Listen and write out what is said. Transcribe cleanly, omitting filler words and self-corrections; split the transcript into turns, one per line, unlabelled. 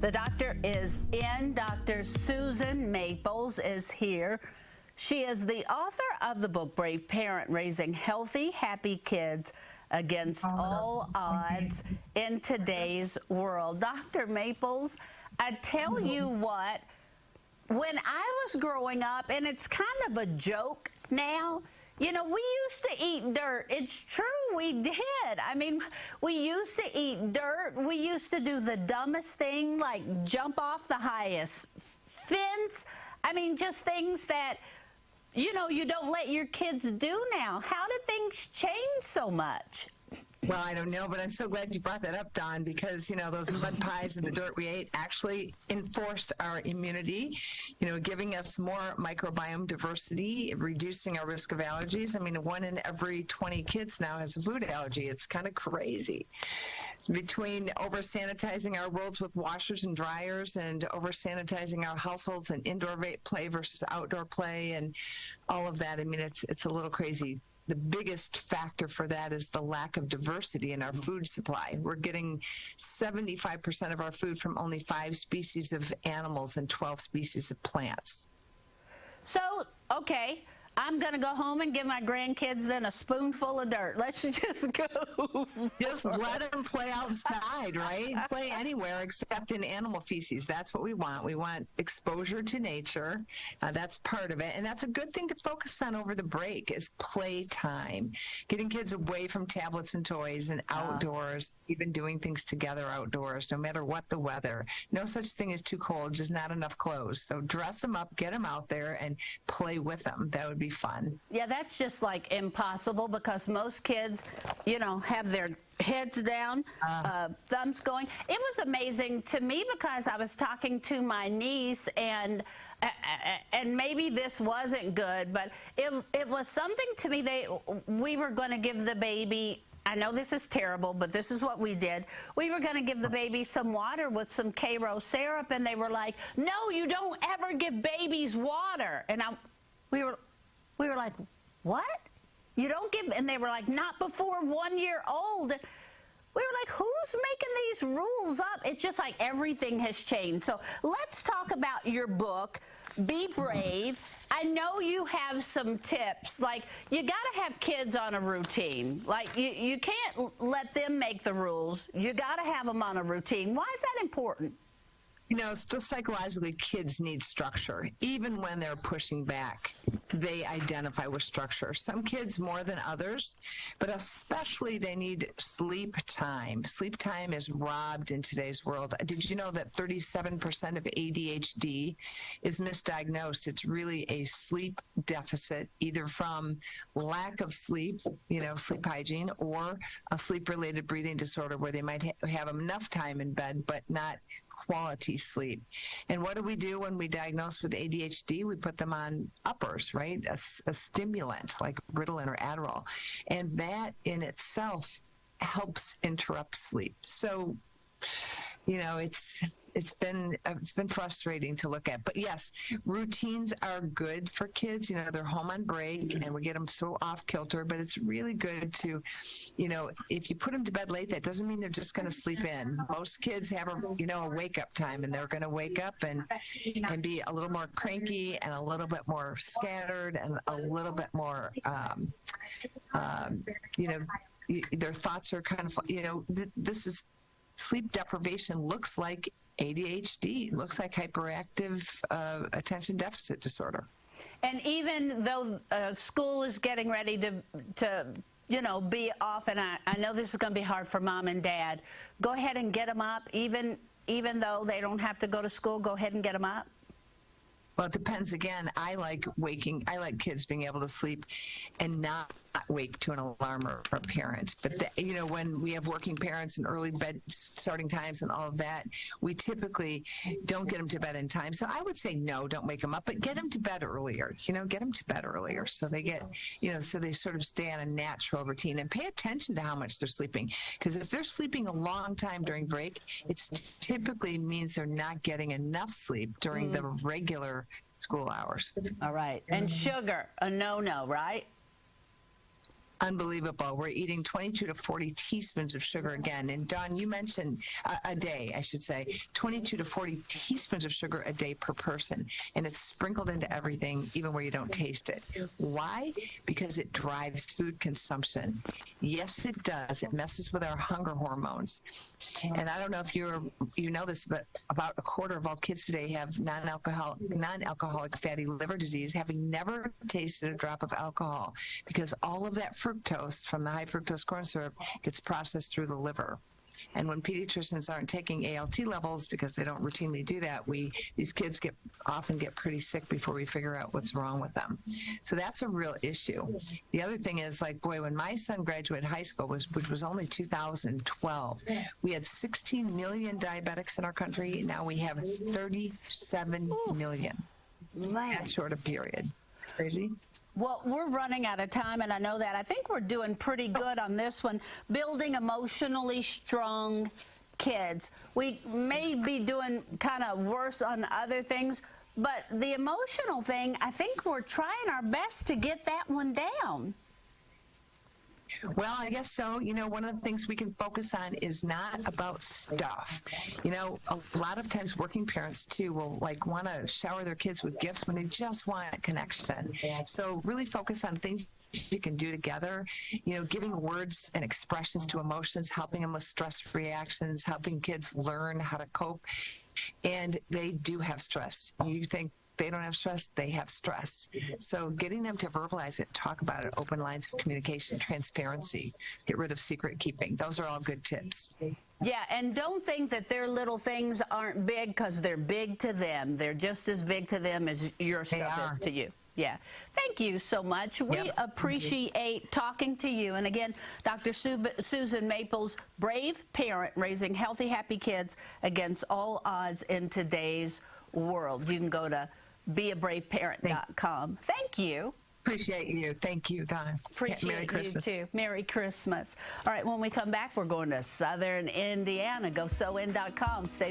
The doctor is in. Dr. Susan Maples is here. She is the author of the book, Brave Parent, Raising Healthy, Happy Kids Against All Odds in Today's World. Dr. Maples, I tell you what, when I was growing up, and it's kind of a joke now, you know, we used to eat dirt. It's true, we did. I mean, we used to eat dirt. We used to do the dumbest thing, like jump off the highest fence. I mean, just things that, you know, you don't let your kids do now. How did things change so much?
Well, I don't know, but I'm so glad you brought that up, Dawn, because, you know, those mud pies and the dirt we ate actually enforced our immunity, you know, giving us more microbiome diversity, reducing our risk of allergies. I mean, 1 in every 20 kids now has a food allergy. It's kind of crazy. It's between over-sanitizing our worlds with washers and dryers and over-sanitizing our households and indoor play versus outdoor play and all of that. I mean, it's a little crazy. The biggest factor for that is the lack of diversity in our food supply. We're getting 75% of our food from only 5 species of animals and 12 species of plants.
So, okay, I'm going to go home and give my grandkids then a spoonful of dirt. Let's just go.
Just let them play outside, right? Play anywhere except in animal feces. That's what we want. We want exposure to nature. That's part of it. And that's a good thing to focus on over the break is playtime. Getting kids away from tablets and toys and outdoors, even doing things together outdoors, no matter what the weather. No such thing as too cold, just not enough clothes. So dress them up, get them out there, and play with them. That would be fun.
Yeah, that's just like impossible because most kids, you know, have their heads down, thumbs going. It was amazing to me because I was talking to my niece and maybe this wasn't good, but it was something to me. We were going to give the baby, I know this is terrible, but this is what we did. We were going to give the baby some water with some Karo syrup, and they were like, no, you don't ever give babies water. And we were like, what? You don't give, and they were like, not before 1 year old. We were like, who's making these rules up? It's just like everything has changed. So let's talk about your book, Be Brave. I know you have some tips. Like, you got to have kids on a routine. Like, you can't let them make the rules. You got to have them on a routine. Why is that important?
You know, just psychologically, kids need structure. Even when they're pushing back, they identify with structure. Some kids more than others, but especially they need sleep time. Sleep time is robbed in today's world. Did you know that 37% of ADHD is misdiagnosed? It's really a sleep deficit, either from lack of sleep, you know, sleep hygiene, or a sleep-related breathing disorder where they might have enough time in bed, but not quality sleep. And what do we do when we diagnose with ADHD? We put them on uppers, right? A stimulant like Ritalin or Adderall. And that in itself helps interrupt sleep. So, you know, it's been frustrating to look at. But yes, routines are good for kids. You know, they're home on break and we get them so off kilter, but it's really good to, you know, if you put them to bed late, that doesn't mean they're just going to sleep in. Most kids have a wake up time, and they're going to wake up and be a little more cranky and a little bit more scattered and a little bit more, their thoughts are kind of, you know, this is sleep deprivation looks like ADHD, looks like hyperactive attention deficit disorder.
And even though school is getting ready to you know, be off, and I know this is going to be hard for mom and dad, go ahead and get them up. Even though they don't have to go to school, go ahead and get them up.
Well, it depends. Again, I like kids being able to sleep and not wake to an alarm or a parent. But, you know, when we have working parents and early bed starting times and all of that, we typically don't get them to bed in time. So I would say no, don't wake them up, but get them to bed earlier. You know, get them to bed earlier so they get, you know, so they sort of stay on a natural routine, and pay attention to how much they're sleeping. Because if they're sleeping a long time during break, it typically means they're not getting enough sleep during the regular school hours.
All right. And sugar, a no-no, right?
Unbelievable. We're eating 22 to 40 teaspoons of sugar again. And Dawn, you mentioned a day, I should say, 22 to 40 teaspoons of sugar a day per person. And it's sprinkled into everything, even where you don't taste it. Why? Because it drives food consumption. Yes, it does. It messes with our hunger hormones. And I don't know if you know this, but about a quarter of all kids today have non-alcoholic fatty liver disease, having never tasted a drop of alcohol, because all of that fructose from the high fructose corn syrup gets processed through the liver. And when pediatricians aren't taking ALT levels, because they don't routinely do that, these kids often get pretty sick before we figure out what's wrong with them. So that's a real issue. The other thing is, like, boy, when my son graduated high school, which was only 2012, we had 16 million diabetics in our country. Now we have 37 million. In that short a period. Crazy.
Well, we're running out of time, and I know that. I think we're doing pretty good on this one, building emotionally strong kids. We may be doing kind of worse on other things, but the emotional thing, I think we're trying our best to get that one down.
Well, I guess so. You know, one of the things we can focus on is not about stuff. You know, a lot of times working parents, too, will want to shower their kids with gifts when they just want a connection. So really focus on things you can do together, you know, giving words and expressions to emotions, helping them with stress reactions, helping kids learn how to cope. And they do have stress. You think they don't have stress, they have stress. So getting them to verbalize it, talk about it, open lines of communication, transparency, get rid of secret keeping. Those are all good tips.
Yeah, and don't think that their little things aren't big, because they're big to them. They're just as big to them as your stuff is to you. Yeah. Thank you so much. We appreciate talking to you. And again, Dr. Susan Maples, brave parent raising healthy, happy kids against all odds in today's world. You can go to beabraveparent.com. Thank you.
Appreciate you. Thank you, Don.
Appreciate
Merry Christmas.
you too. Merry Christmas. All right, when we come back, we're going to Southern Indiana. Go sewin.com. Stay